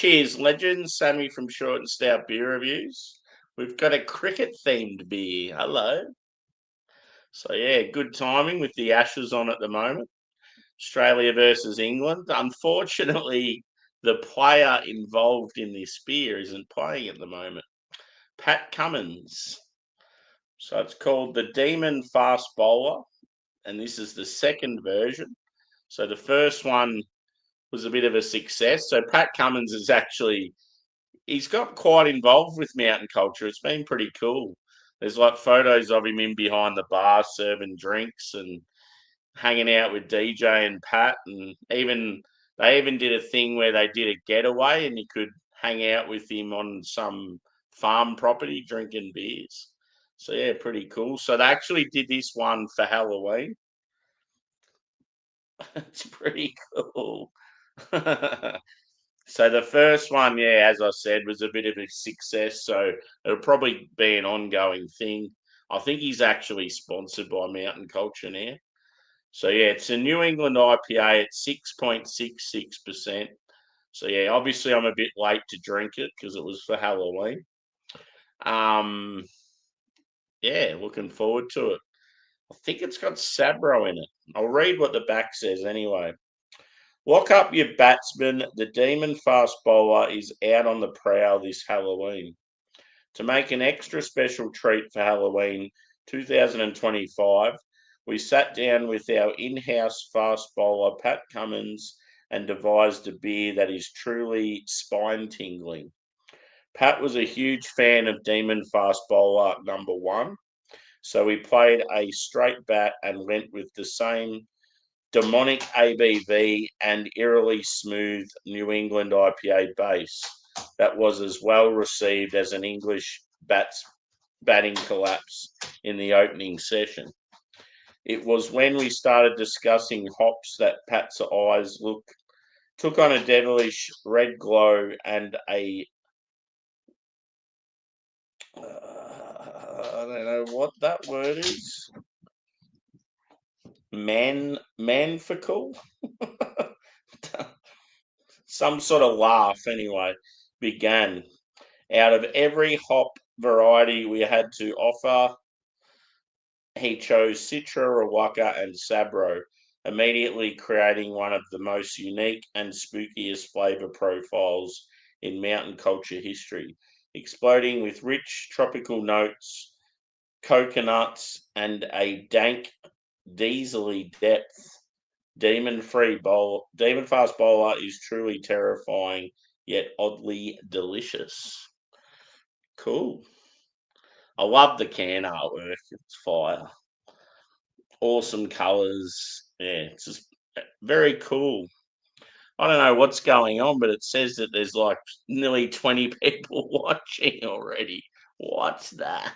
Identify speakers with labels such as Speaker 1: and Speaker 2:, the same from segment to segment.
Speaker 1: Cheers, legends. Sammy from Short and Stout Beer Reviews. We've got a cricket-themed beer. Hello. So, yeah, good timing with the Ashes on at the moment. Australia versus England. Unfortunately, the player involved in this beer isn't playing at the moment. Pat Cummins. So it's called the Demon Fast Bowler, and this is the second version. So the first one was a bit of a success. So Pat Cummins is actually he's got quite involved with mountain culture. It's been pretty cool. There's like photos of him in behind the bar serving drinks and hanging out with DJ and Pat, and they even did a thing where they did a getaway and you could hang out with him on some farm property drinking beers. So yeah, pretty cool. So they actually did this one for Halloween. It's pretty cool. So the first one, yeah, as I said, was a bit of a success. So it'll probably be an ongoing thing. I think he's actually sponsored by Mountain Culture now. So yeah, it's a New England IPA at 6.66%. So yeah, obviously I'm a bit late to drink it because it was for Halloween. Um, yeah, looking forward to it. I think it's got Sabro in it. I'll read what the back says anyway. Lock up your batsman. The Demon Fast Bowler is out on the prowl this Halloween. To make an extra special treat for Halloween 2025, we sat down with our in-house fast bowler, Pat Cummins, and devised a beer that is truly spine-tingling. Pat was a huge fan of Demon Fast Bowler #1, so we played a straight bat and went with the same demonic ABV and eerily smooth New England IPA base that was as well received as an English batting collapse in the opening session. It was when we started discussing hops that Pat's eyes took on a devilish red glow and a I don't know what that word is. Manfical? Some sort of laugh anyway began. Out of every hop variety we had to offer, he chose Citra, Rawaka, and Sabro, immediately creating one of the most unique and spookiest flavour profiles in mountain culture history, exploding with rich tropical notes, coconuts, and a dank, diesely depth. Demon Fast Bowler is truly terrifying, yet oddly delicious. Cool. I love the can artwork. It's fire. Awesome colours. Yeah, it's just very cool. I don't know what's going on, but it says that there's like nearly 20 people watching already. What's that?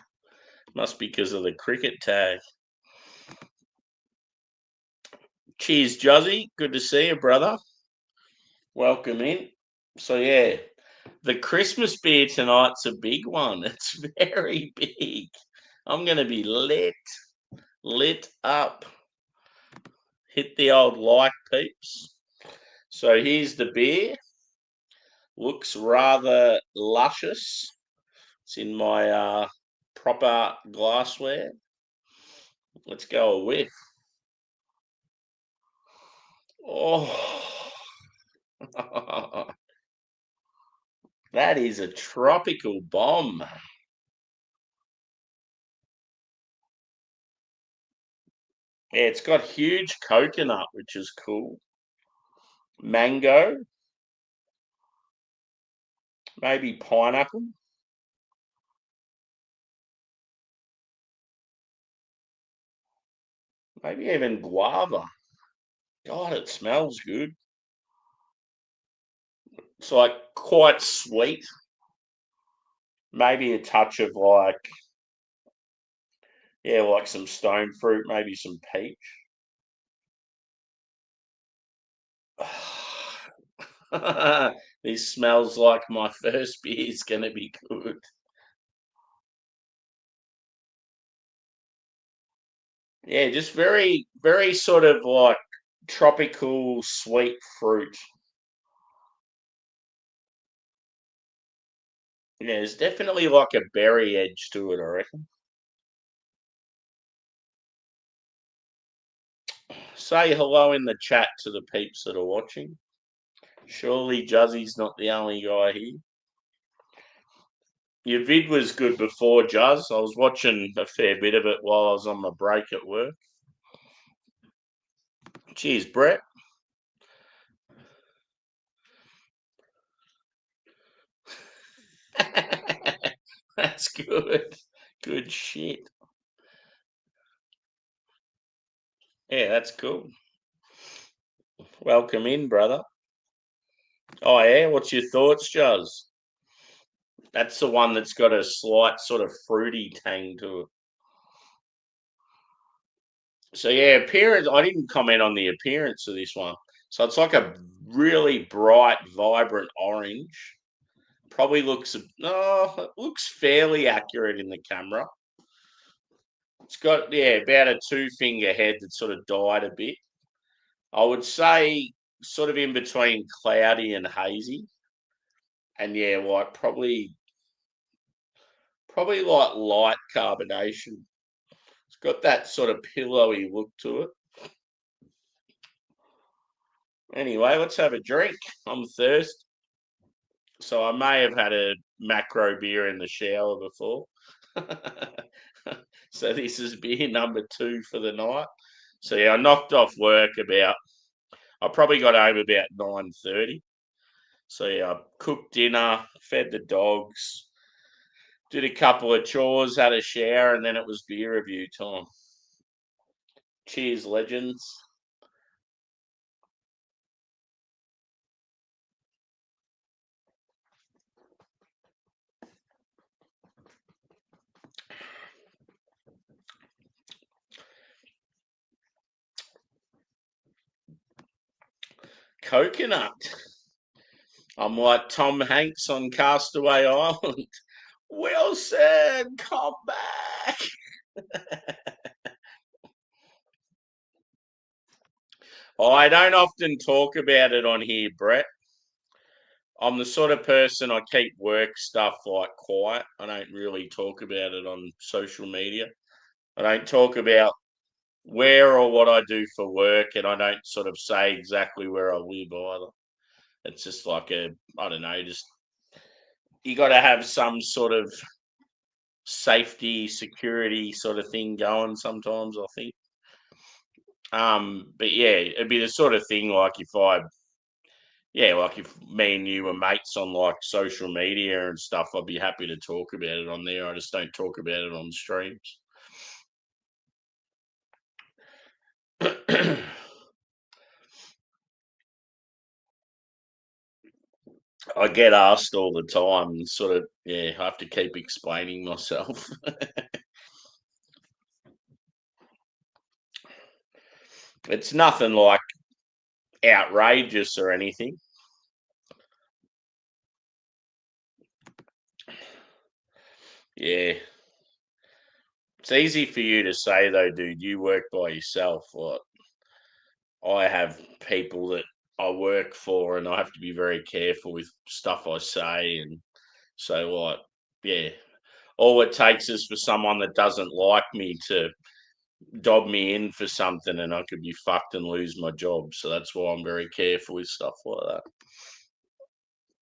Speaker 1: Must be because of the cricket tag. Cheers, Juzzy. Good to see you, brother. Welcome in. So, yeah, the Christmas beer tonight's a big one. It's very big. I'm going to be lit up. Hit the old like, peeps. So here's the beer. Looks rather luscious. It's in my proper glassware. Let's go a whiff. Oh, that is a tropical bomb. Yeah, it's got huge coconut, which is cool. Mango, maybe pineapple. Maybe even guava. God, it smells good. It's like quite sweet. Maybe a touch of like, yeah, like some stone fruit, maybe some peach. This smells like my first beer is going to be good. Yeah, just very, very sort of like tropical sweet fruit. Yeah, there's definitely like a berry edge to it, I reckon. Say hello in the chat to the peeps that are watching. Surely Juzzy's not the only guy here. Your vid was good before, Juzz. I was watching a fair bit of it while I was on my break at work. Cheers, Brett. That's good. Good shit. Yeah, that's cool. Welcome in, brother. Oh, yeah? What's your thoughts, Juzz? That's the one that's got a slight sort of fruity tang to it. So, yeah, appearance. I didn't comment on the appearance of this one. So, it's like a really bright, vibrant orange. Probably looks, no, it looks fairly accurate in the camera. It's got, yeah, about a 2 finger head that sort of dyed a bit. I would say sort of in between cloudy and hazy. And yeah, like probably like light carbonation. It's got that sort of pillowy look to it. Anyway, let's have a drink. I'm thirsty. So I may have had a macro beer in the shower before. So this is beer number 2 for the night. So yeah, I knocked off work about I probably got home about 9:30. So yeah, I cooked dinner, fed the dogs, did a couple of chores, had a shower, and then it was beer review time. Cheers, legends. Coconut. I'm like Tom Hanks on Castaway Island. Wilson, come back. I don't often talk about it on here, Brett. I'm the sort of person I keep work stuff like quiet. I don't really talk about it on social media. I don't talk about where or what I do for work, and I don't sort of say exactly where I live either. It's just like I don't know, just you got to have some sort of safety, security sort of thing going sometimes, I think. But yeah, it'd be the sort of thing like like if me and you were mates on like social media and stuff, I'd be happy to talk about it on there. I just don't talk about it on streams. I get asked all the time and sort of, yeah, I have to keep explaining myself. It's nothing like outrageous or anything. Yeah. It's easy for you to say though, dude, you work by yourself. Like I have people that I work for and I have to be very careful with stuff I say and so like yeah. All it takes is for someone that doesn't like me to dob me in for something and I could be fucked and lose my job. So that's why I'm very careful with stuff like that.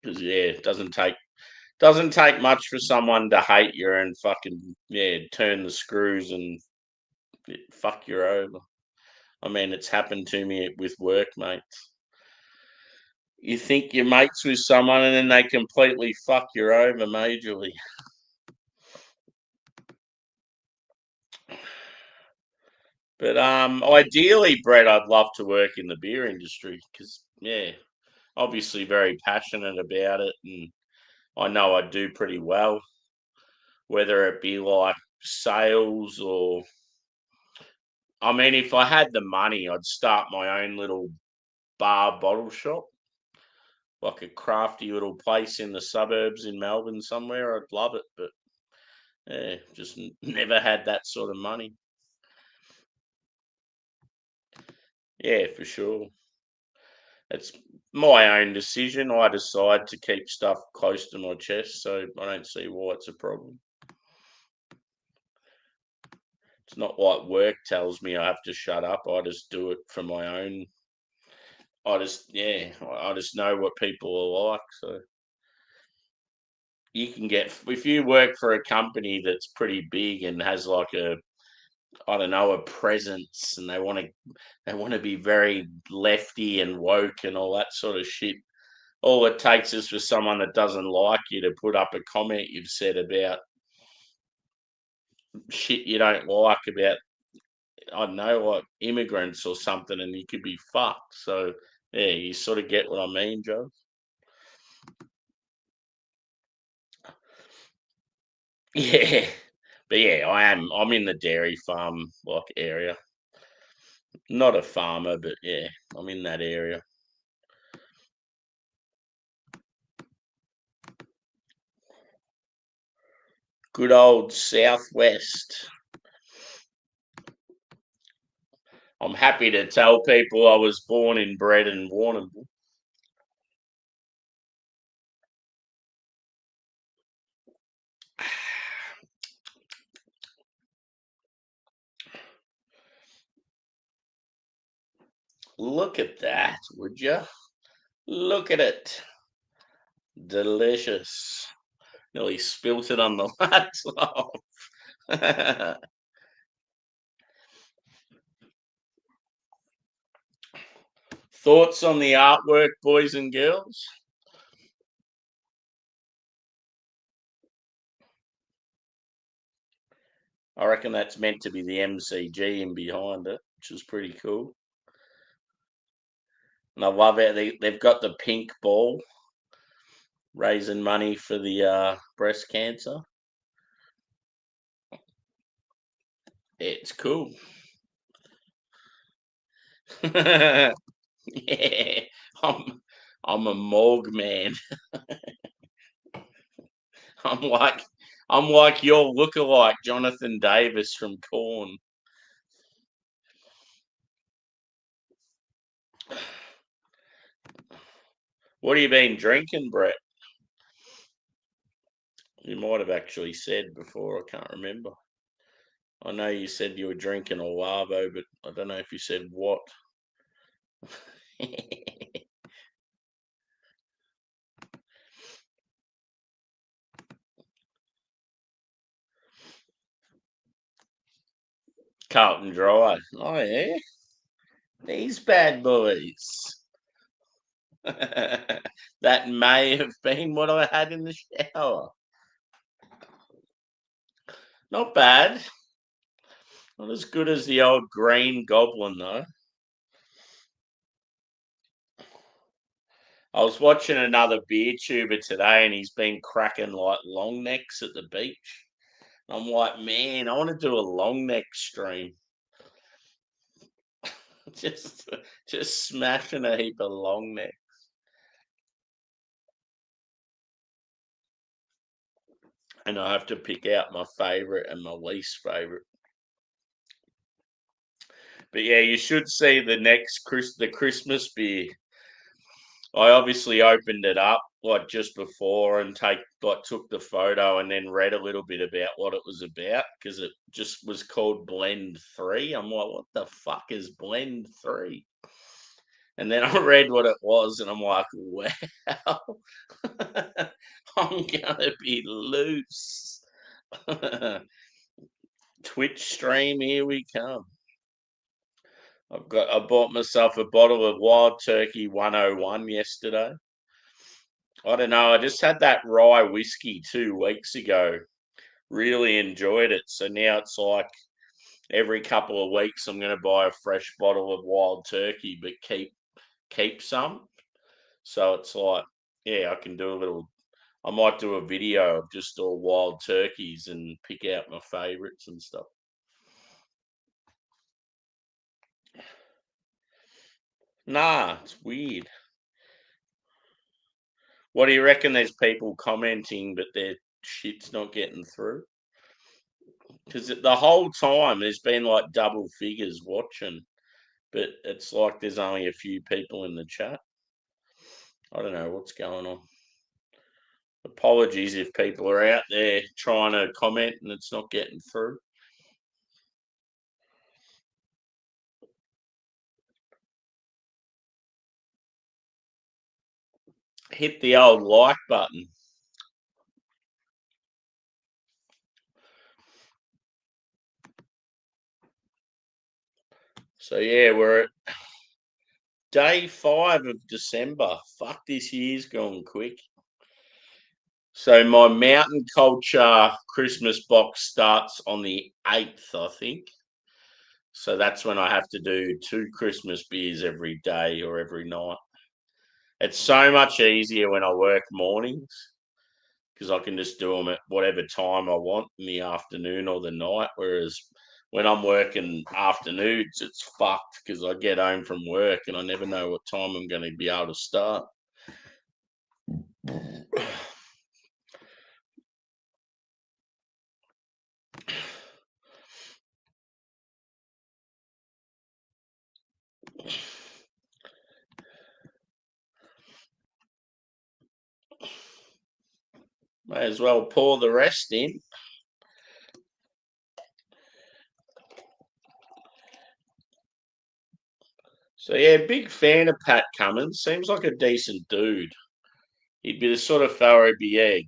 Speaker 1: Because yeah, it doesn't take much for someone to hate you and fucking yeah turn the screws and fuck you over. I mean, it's happened to me with work mates. You think you're mates with someone and then they completely fuck you over majorly. But ideally, Brett, I'd love to work in the beer industry because yeah, obviously very passionate about it, and I know I do pretty well. Whether it be like sales or, I mean, if I had the money, I'd start my own little bar bottle shop, like a crafty little place in the suburbs in Melbourne somewhere. I'd love it, but yeah, just never had that sort of money. Yeah, for sure. it's my own decision. I decide to keep stuff close to my chest, so I don't see why it's a problem. It's not like work tells me I have to shut up. I just do it for my own. I just know what people are like. So you can get, if you work for a company that's pretty big and has like a, I don't know, a presence, and they want to be very lefty and woke and all that sort of shit. All it takes is for someone that doesn't like you to put up a comment you've said about shit you don't like about, I don't know, like immigrants or something, and you could be fucked. So yeah, you sort of get what I mean, Joe. Yeah, but yeah, I'm in the dairy farm like area. Not a farmer, but yeah, I'm in that area. Good old Southwest. I'm happy to tell people I was born and bred in Warrnambool. Look at that, would you? Look at it. Delicious. Nearly spilt it on the laptop. Thoughts on the artwork, boys and girls? I reckon that's meant to be the MCG in behind it, which is pretty cool. And I love it. They've got the pink ball raising money for the breast cancer. It's cool. Yeah, I'm I'm a morgue man. I'm like I'm like your lookalike, Jonathan Davis from Corn. What have you been drinking, Brett? You might have actually said before. I can't remember. I know you said you were drinking a Lavo, but I don't know if you said what. Carlton Dry. Oh yeah, these bad boys. That may have been what I had in the shower. Not bad. Not as good as the old Green Goblin though. I was watching another beer tuber today, and he's been cracking like long necks at the beach. I'm like, man, I want to do a long neck stream. just, just smashing a heap of long neck. And I have to pick out my favorite and my least favorite. But yeah, you should see the Christmas beer. I obviously opened it up like just before and took the photo and then read a little bit about what it was about because it just was called Blend 3. I'm like, what the fuck is Blend 3? And then I read what it was and I'm like, wow, I'm gonna be loose. Twitch stream, here we come. I bought myself a bottle of Wild Turkey 101 yesterday. I don't know. I just had that rye whiskey 2 weeks ago. Really enjoyed it. So now it's like every couple of weeks I'm going to buy a fresh bottle of Wild Turkey, but keep some. So it's like, yeah, I can do a little. I might do a video of just all wild turkeys and pick out my favourites and stuff. Nah, it's weird. What do you reckon? There's people commenting, but their shit's not getting through. Because the whole time there's been like double figures watching, but it's like there's only a few people in the chat. I don't know what's going on. Apologies if people are out there trying to comment and it's not getting through. Hit the old like button. So yeah, we're at day 5 of December. Fuck, this year's gone quick. So my mountain culture Christmas box starts on the 8th, I think. So that's when I have to do 2 Christmas beers every day or every night. It's so much easier when I work mornings because I can just do them at whatever time I want in the afternoon or the night. Whereas when I'm working afternoons, it's fucked because I get home from work and I never know what time I'm going to be able to start. May as well pour the rest in. So yeah, big fan of Pat Cummins. Seems like a decent dude. He'd be the sort of fellow who'd be, yeah,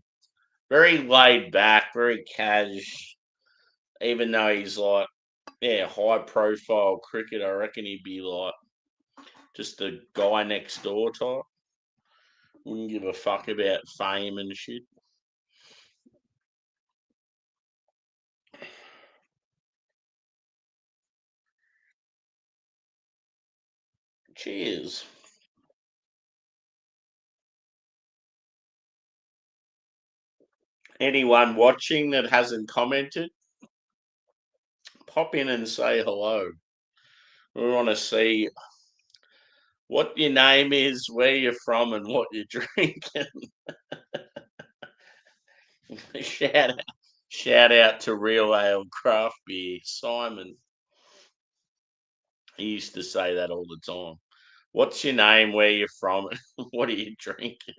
Speaker 1: very laid back, very cash. Even though he's like, yeah, high profile cricket, I reckon he'd be like just a guy next door type. Wouldn't give a fuck about fame and shit. Cheers. Anyone watching that hasn't commented, pop in and say hello. We want to see what your name is, where you're from, and what you're drinking. shout out, shout out to Real Ale Craft Beer, Simon. He used to say that all the time. What's your name, where you're from, and what are you drinking?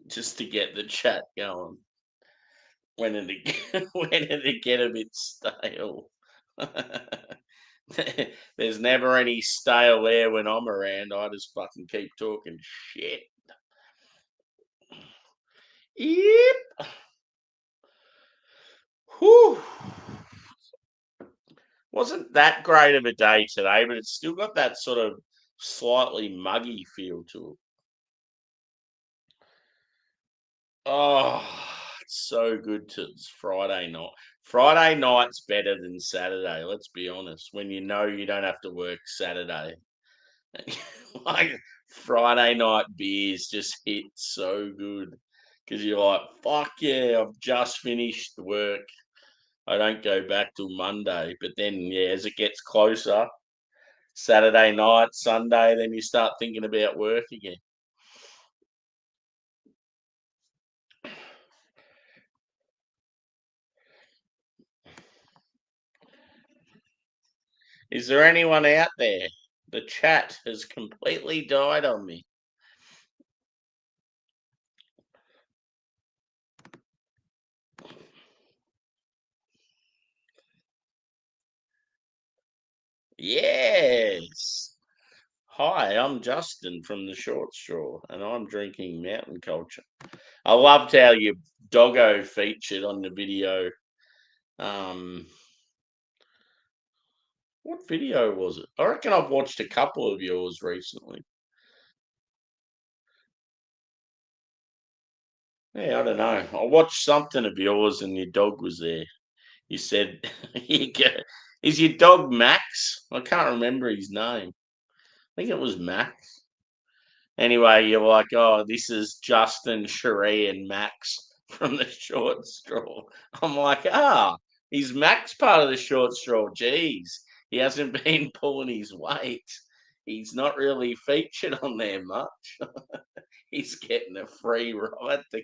Speaker 1: Just to get the chat going. When did it, when did it get a bit stale? There's never any stale air when I'm around. I just fucking keep talking shit. Yep. Whew. Wasn't that great of a day today, but it's still got that sort of slightly muggy feel to it. Oh, it's so good to it's Friday night. Friday night's better than Saturday, let's be honest. When you know you don't have to work Saturday. Like Friday night beers just hit so good because you're like, fuck yeah, I've just finished work. I don't go back till Monday. But then, yeah, as it gets closer, Saturday night, Sunday, then you start thinking about work again. Is there anyone out there? The chat has completely died on me. Yes. Hi, I'm Justin from the Short Straw, and I'm drinking Mountain Culture. I loved how your doggo featured on the video. Um, what video was it? I reckon I've watched a couple of yours recently. Yeah, I don't know. I watched something of yours, and your dog was there. You said, "Is your dog Max?" I can't remember his name. I think it was Max. Anyway, you're like, oh, this is Justin, Cherie, and Max from the Short Straw. I'm like, is Max part of the Short Straw? Jeez, he hasn't been pulling his weight. He's not really featured on there much. He's getting a free ride to.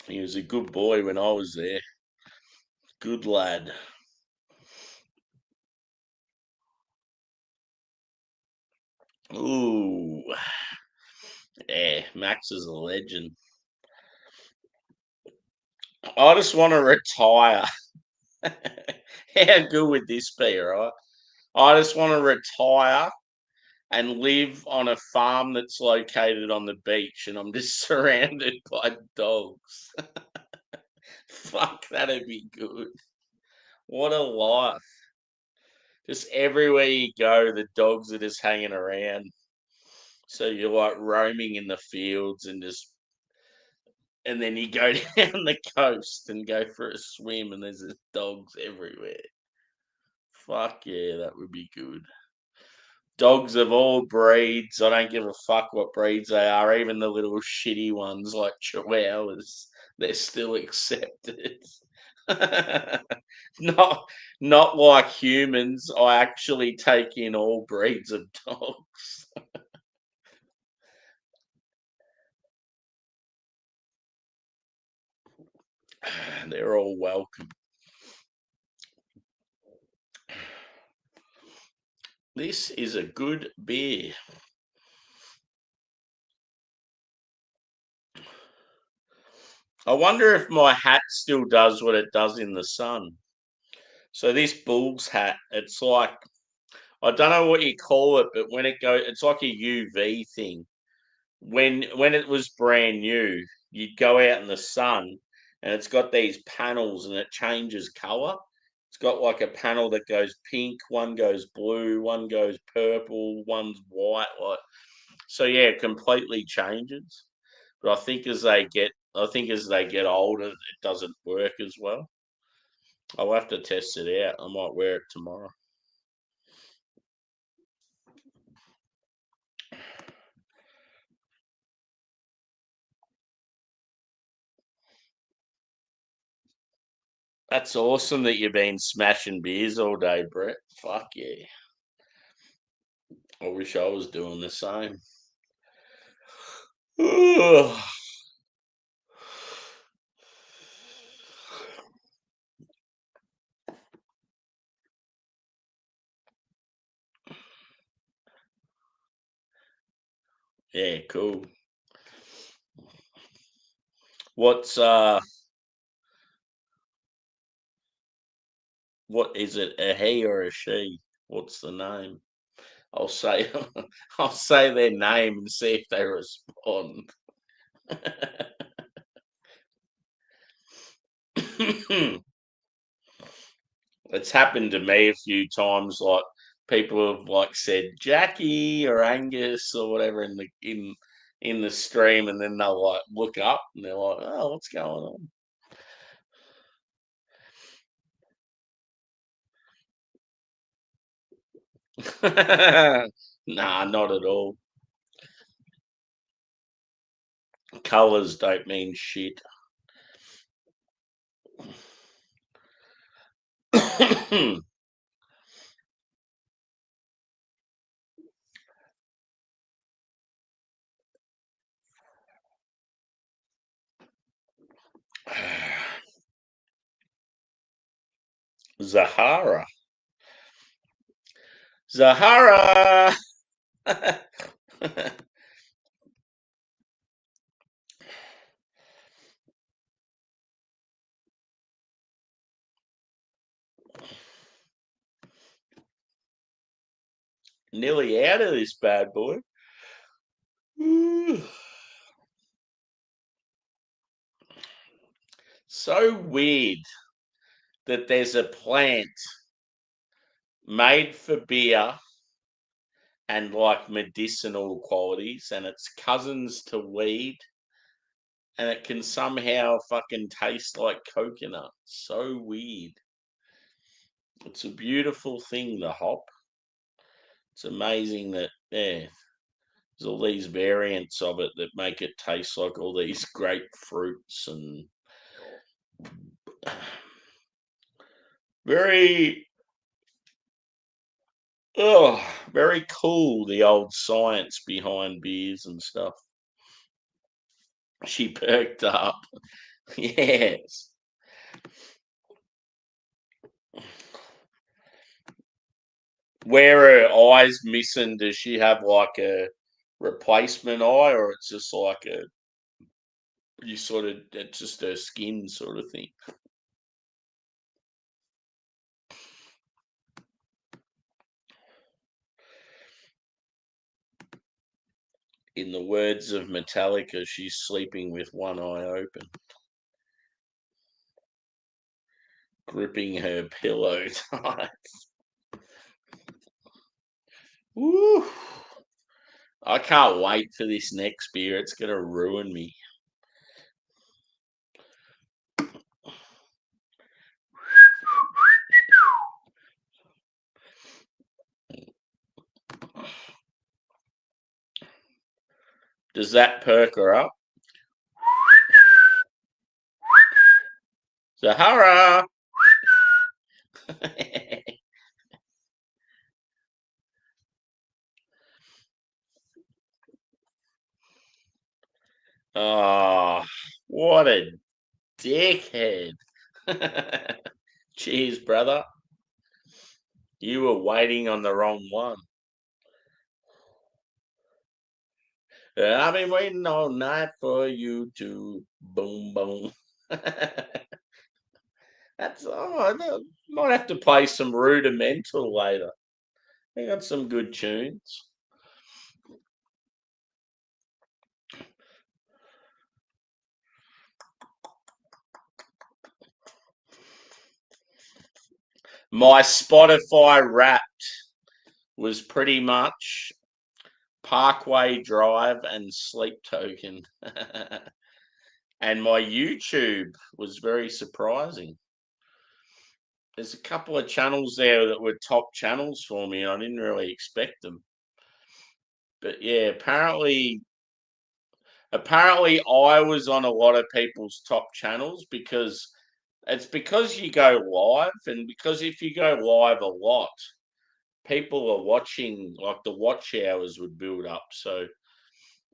Speaker 1: He was a good boy when I was there. Good lad. Ooh. Yeah, Max is a legend. I just want to retire. How good would this be, right? I just want to retire and live on a farm that's located on the beach and I'm just surrounded by dogs. Fuck, that'd be good. What a life. Just everywhere you go, the dogs are just hanging around. So you're like roaming in the fields and then you go down the coast and go for a swim and there's just dogs everywhere. Fuck yeah, that would be good. Dogs of all breeds. I don't give a fuck what breeds they are. Even the little shitty ones like Chihuahuas, they're still accepted. not not like humans. I actually take in all breeds of dogs. They're all welcome. This is a good beer. I wonder if my hat still does what it does in the sun. So this Bulls hat, it's like I don't know what you call it, but when it goes, it's like a UV thing. When it was brand new, you'd go out in the sun, and it's got these panels, and it changes color. It's got like a panel that goes pink, one goes blue, one goes purple, one's white. Like so, yeah, it completely changes. But I think as they get older, it doesn't work as well. I'll have to test it out. I might wear it tomorrow. That's awesome that you've been smashing beers all day, Brett. Fuck yeah. I wish I was doing the same. Ugh. Yeah, cool. What's what is it? A he or a she? What's the name? I'll say I'll say their name and see if they respond. It's happened to me a few times. Like people have like said Jackie or Angus or whatever in the stream, and then they'll like look up and they're like, "Oh, what's going on?" Nah, not at all. Colors don't mean shit. Zahara. Zahara. Nearly out of this bad boy. So weird that there's a plant made for beer and like medicinal qualities, and it's cousins to weed, and it can somehow fucking taste like coconut. So weird. It's a beautiful thing, the hop. It's amazing that, yeah, there's all these variants of it that make it taste like all these grapefruits and very, oh, very cool. The old science behind beers and stuff. She perked up. Yes. Where her eyes missing, does she have like a replacement eye, or it's just like it's just her skin sort of thing? In the words of Metallica, she's sleeping with one eye open, gripping her pillow tight. Woo! I can't wait for this next beer. It's going to ruin me. Does that perk her up? Sahara! Oh, what a dickhead. Cheers, brother. You were waiting on the wrong one. I've been waiting all night for you to boom, boom. I might have to play some Rudimental later. They got some good tunes. My Spotify Wrapped was pretty much Parkway Drive and Sleep Token. And my YouTube was very surprising. There's a couple of channels there that were top channels for me. I didn't really expect them. But yeah, apparently I was on a lot of people's top channels because you go live, and because if you go live a lot, people are watching, like the watch hours would build up. So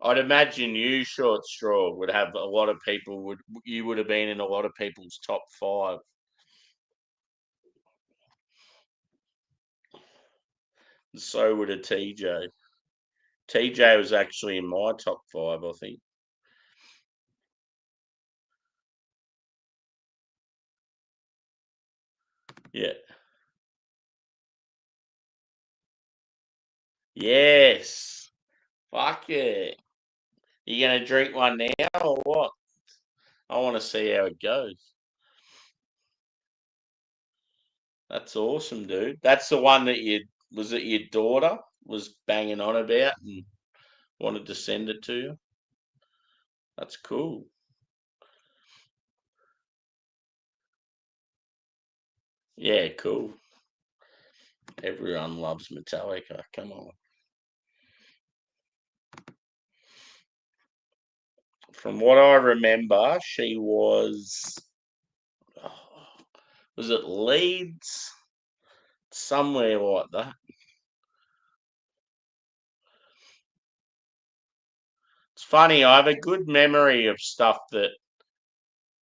Speaker 1: I'd imagine you, Short Straw, would have a lot of people you would have been in a lot of people's top 5. And so would a TJ. TJ was actually in my top 5, I think. Yeah. Yes. Fuck yeah. You gonna drink one now or what? I want to see how it goes. That's awesome, dude. That's the one that was it your daughter was banging on about and wanted to send it to you? That's cool. Yeah, cool. Everyone loves Metallica. Come on. From what I remember, she was it Leeds? Somewhere like that. It's funny, I have a good memory of stuff that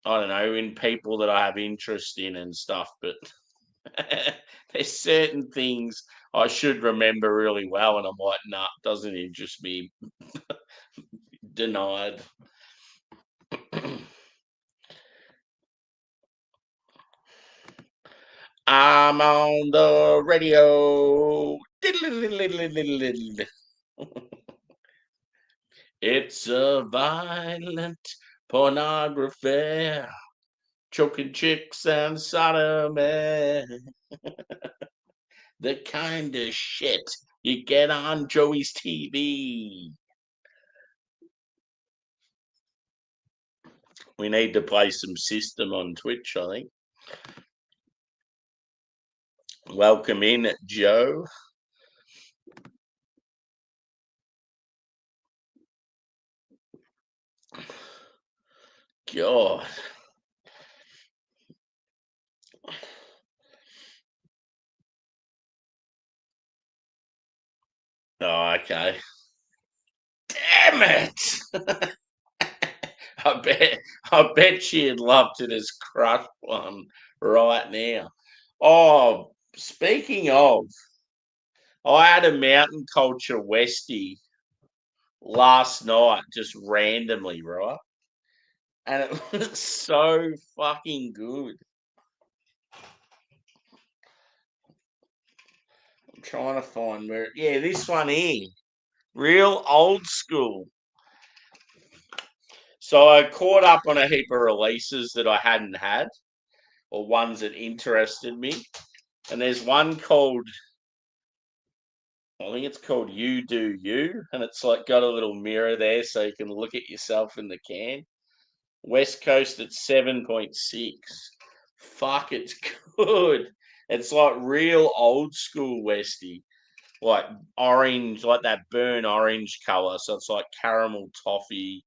Speaker 1: I don't know, in people that I have interest in and stuff, but there's certain things I should remember really well, and I'm like, nah, doesn't interest me. Denied. I'm on the radio. It's a violent pornography, choking chicks and sodomy. The kind of shit you get on Joey's TV. We need to play some System on Twitch, I think. Welcome in, Joe. God. Oh, okay. Damn it! I bet she'd love to just crush one right now. Oh, speaking of, I had a mountain culture Westie last night, just randomly, right? And it was so fucking good. I'm trying to find where. Yeah, this one here, real old school. So I caught up on a heap of releases that I hadn't had, or ones that interested me. And there's one called, I think it's called You Do You, and it's like got a little mirror there so you can look at yourself in the can. West Coast at 7.6. Fuck, it's good. It's like real old school Westie, like orange, like that burnt orange color. So it's like caramel toffee,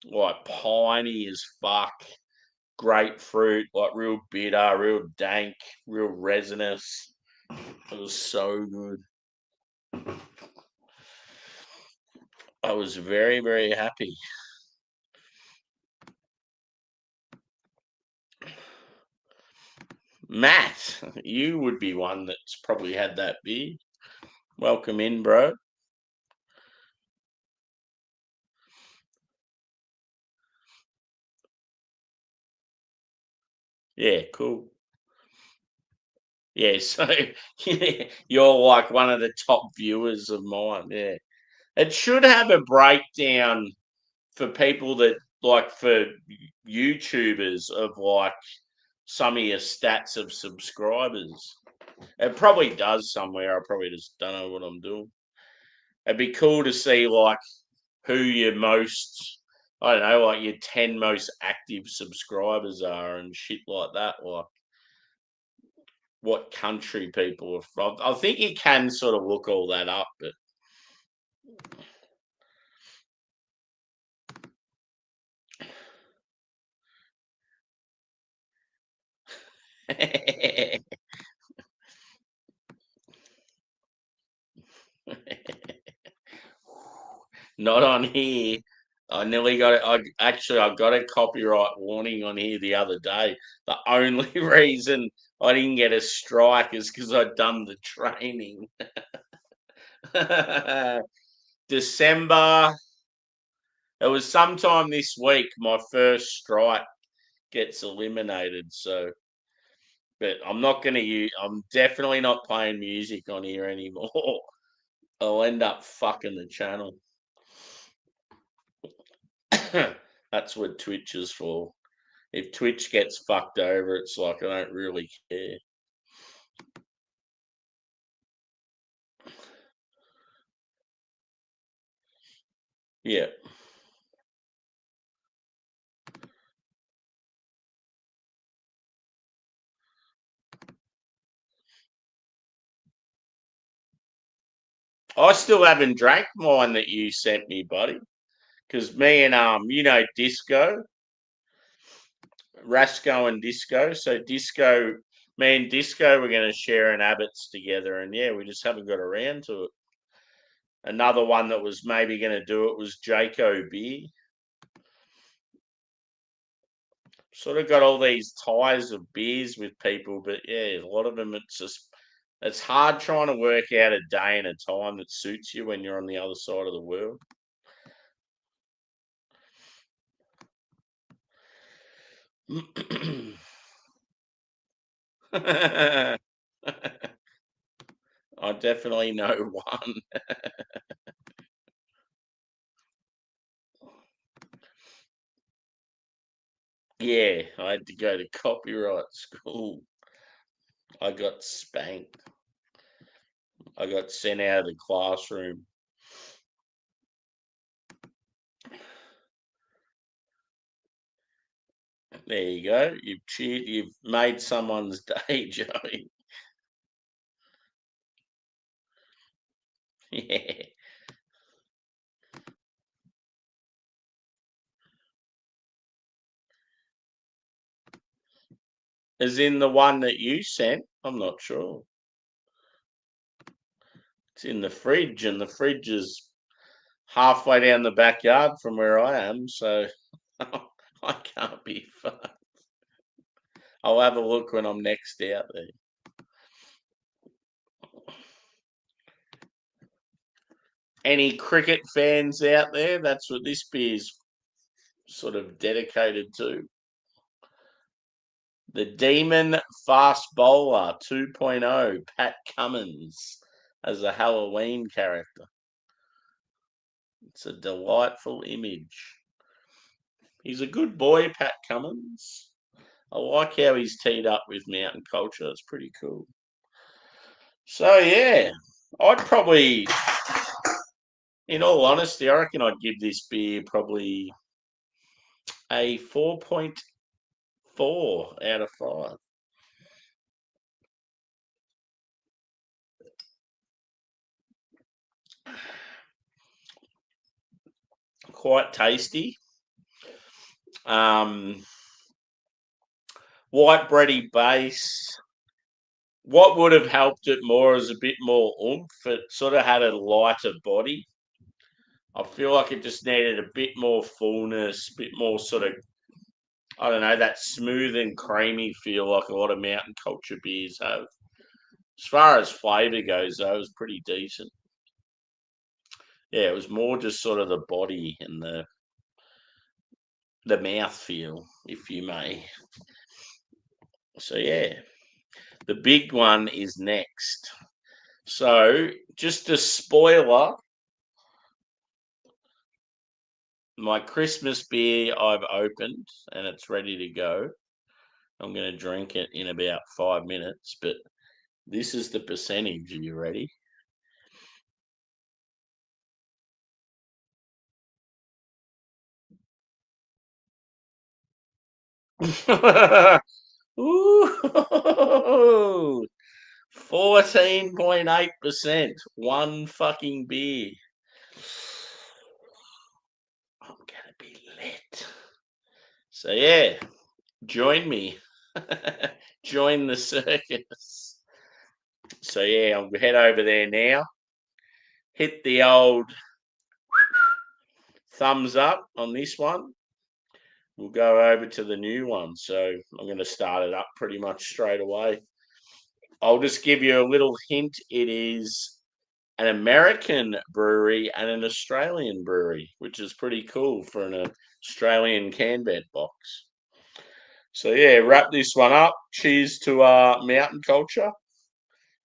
Speaker 1: like piney as fuck. Grapefruit, like real bitter, real dank, real resinous. It was so good. I was very, very happy. Matt, you would be one that's probably had that beer. Welcome in, bro. Yeah, cool. Yeah, so you're like one of the top viewers of mine. Yeah. It should have a breakdown for people that like for YouTubers of like some of your stats of subscribers. It probably does somewhere. I probably just don't know what I'm doing. It'd be cool to see like who your most, I don't know, like your 10 most active subscribers are and shit like that. Like what country people are from. I think you can sort of look all that up, but not on here. I nearly got it. I got a copyright warning on here the other day. The only reason I didn't get a strike is because I'd done the training. December. It was sometime this week. My first strike gets eliminated. So, but I'm not going to use. I'm definitely not playing music on here anymore. I'll end up fucking the channel. That's what Twitch is for. If Twitch gets fucked over, it's like I don't really care. Yeah. I still haven't drank mine that you sent me, buddy. Because me and Disco, Rasco and Disco. So Disco, me and Disco, we're gonna share an Abbott's together, and yeah, we just haven't got around to it. Another one that was maybe gonna do it was Jaco Beer. Sort of got all these ties of beers with people, but yeah, a lot of them it's hard trying to work out a day and a time that suits you when you're on the other side of the world. I definitely know one. Yeah, I had to go to copyright school. I got spanked. I got sent out of the classroom. There you go. You've made someone's day, Joey. Yeah. As in the one that you sent? I'm not sure. It's in the fridge, and the fridge is halfway down the backyard from where I am, so I can't be fucked. I'll have a look when I'm next out there. Any cricket fans out there? That's what this beer's sort of dedicated to. The Demon Fast Bowler 2.0, Pat Cummins as a Halloween character. It's a delightful image. He's a good boy, Pat Cummins. I like how he's teed up with mountain culture. It's pretty cool. So, yeah, I'd probably, in all honesty, I reckon I'd give this beer probably a 4.4 out of 5. Quite tasty. White bready base. What would have helped it more is a bit more oomph. It sort of had a lighter body. I feel like it just needed a bit more fullness, a bit more sort of, I don't know, that smooth and creamy feel like a lot of mountain culture beers have. As far as flavour goes, though, it was pretty decent. Yeah, it was more just sort of the body and the mouth feel, if you may. So yeah, the big one is next. So just a spoiler, my Christmas beer I've opened and it's ready to go. I'm going to drink it in about 5 minutes, but this is the percentage. Are you ready? Ooh, 14.8%. One fucking beer. I'm gonna be lit. So yeah, join me. Join the circus. So yeah, I'll head over there now. Hit the old thumbs up on this one. We'll go over to the new one. So I'm going to start it up pretty much straight away. I'll just give you a little hint. It is an American brewery and an Australian brewery, which is pretty cool for an Australian Canbet box. So yeah, wrap this one up. Cheers to mountain culture.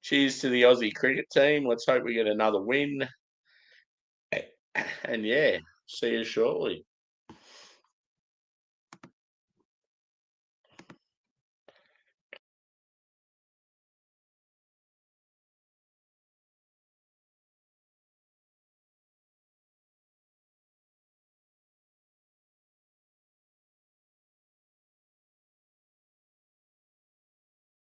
Speaker 1: Cheers to the Aussie cricket team. Let's hope we get another win. And yeah, see you shortly.